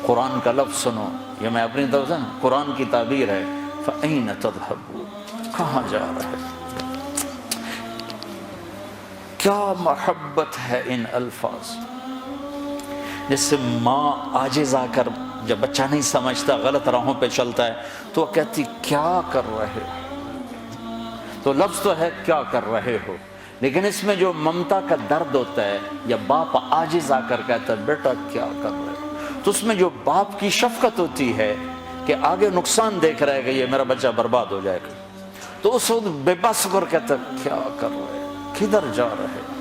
قرآن کا لفظ سنو، یہ میں اپنی طرف سے قرآن کی تعبیر ہے، فَأَيْنَ تَذْهَبُونَ، کہاں جا رہے؟ کیا محبت ہے ان الفاظ، جس سے ماں عاجز آ کر جب بچہ نہیں سمجھتا غلط راہوں پہ چلتا ہے تو وہ کہتی کیا کر رہے ہو، تو لفظ تو ہے کیا کر رہے ہو، لیکن اس میں جو ممتا کا درد ہوتا ہے، یا باپ عاجز آ کر کہتا ہے بیٹا کیا کر رہے ہو، تو اس میں جو باپ کی شفقت ہوتی ہے کہ آگے نقصان دیکھ رہا ہے کہ یہ میرا بچہ برباد ہو جائے گا، تو اس وقت بے بس کر کہتا ہے کیا کر رہے ہیں، کدھر جا رہے ہیں۔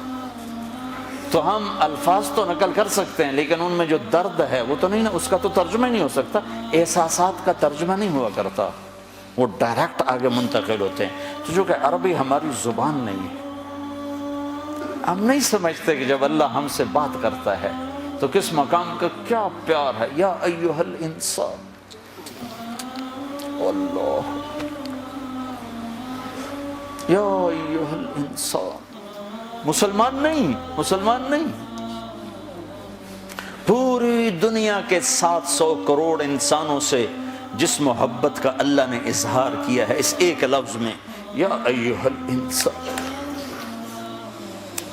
تو ہم الفاظ تو نقل کر سکتے ہیں لیکن ان میں جو درد ہے وہ تو نہیں، اس کا تو ترجمہ نہیں ہو سکتا، احساسات کا ترجمہ نہیں ہوا کرتا، وہ ڈائریکٹ آگے منتقل ہوتے ہیں۔ تو جو کہ عربی ہماری زبان نہیں ہے، ہم نہیں سمجھتے کہ جب اللہ ہم سے بات کرتا ہے تو کس مقام کا کیا پیار ہے، یا ایھا الانسان، اللہ، یا ایھا الانسان، مسلمان نہیں، پوری دنیا کے 700 کروڑ انسانوں سے جس محبت کا اللہ نے اظہار کیا ہے اس ایک لفظ میں، یا ایھا الانسان،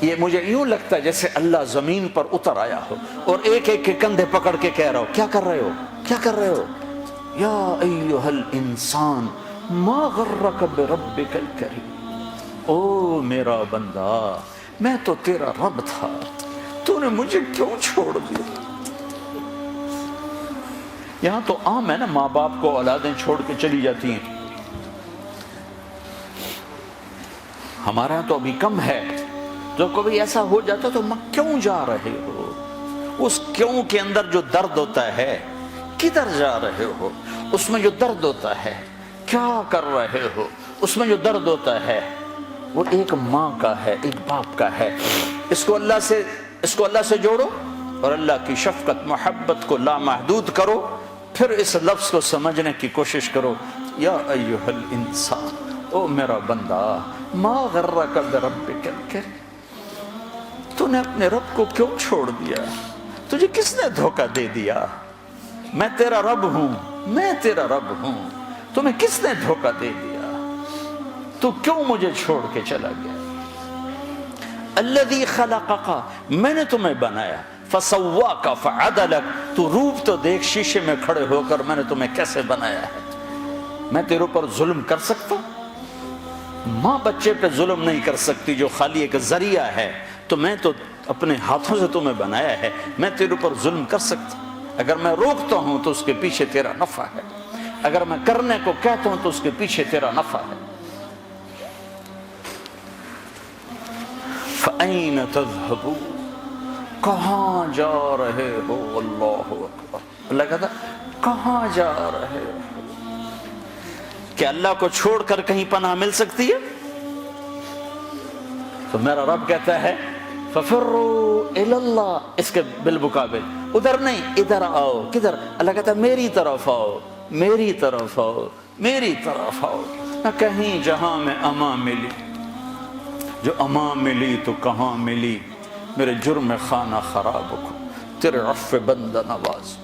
یہ مجھے یوں لگتا ہے جیسے اللہ زمین پر اتر آیا ہو اور ایک ایک کے کندھے پکڑ کے کہہ رہا ہو کیا کر رہے ہو، یا ایھا الانسان ما غرک بربک الکریم، او میرا بندہ میں تو تیرا رب تھا، تو نے مجھے کیوں چھوڑ دیا۔ یہاں تو عام ہے نا، ماں باپ کو اولادیں چھوڑ کے چلی جاتی ہیں، ہمارا تو ابھی کم ہے، جو کبھی ایسا ہو جاتا تو ماں کیوں جا رہے ہو، اس کیوں کے اندر جو درد ہوتا ہے، کدھر جا رہے ہو، اس میں جو درد ہوتا ہے، کیا کر رہے ہو، اس میں جو درد ہوتا ہے وہ ایک ماں کا ہے، ایک باپ کا ہے۔ اس کو اللہ سے جوڑو اور اللہ کی شفقت محبت کو لامحدود کرو، پھر اس لفظ کو سمجھنے کی کوشش کرو، یا ایھا الانسان، او میرا بندہ، ما غرک بربک الکریم، تو نے اپنے رب کو کیوں چھوڑ دیا، تجھے کس نے دھوکہ دے دیا، میں تیرا رب ہوں، تمہیں کس نے دھوکہ دے دیا، تو کیوں مجھے چھوڑ کے چلا گیا۔ الذی خلقک، میں نے تمہیں بنایا، فسواک فعدلک، تو روپ تو دیکھ شیشے میں کھڑے ہو کر میں نے تمہیں کیسے بنایا ہے، میں تیرے اوپر ظلم کر سکتا ہوں؟ ماں بچے پہ ظلم نہیں کر سکتی، جو خالی ایک ذریعہ ہے، تو میں تو اپنے ہاتھوں سے تمہیں بنایا ہے، میں تیرے اوپر ظلم کر سکتا ہوں؟ اگر میں روکتا ہوں تو اس کے پیچھے تیرا نفع ہے، اگر میں کرنے کو کہتا ہوں تو اس کے پیچھے تیرا نفع ہے۔ فَأَيْنَ تَذْهَبُونَ، کہاں جا رہے ہو، اللہ اکبر، اللہ کہتا کہاں جا رہے ہو، کہ اللہ کو چھوڑ کر کہیں پناہ مل سکتی ہے؟ تو میرا رب کہتا ہے فَفِرُّوا إِلَى اللَّهِ، اس کے بالمقابل ادھر نہیں، ادھر آؤ، کدھر؟ اللہ کہتا ہے میری طرف آؤ، میری طرف آؤ، میری طرف آؤ، نہ کہیں جہاں میں امان ملی، جو امان ملی تو کہاں ملی، میرے جرم خانہ خراب کو تیرے عفو بندہ نواز۔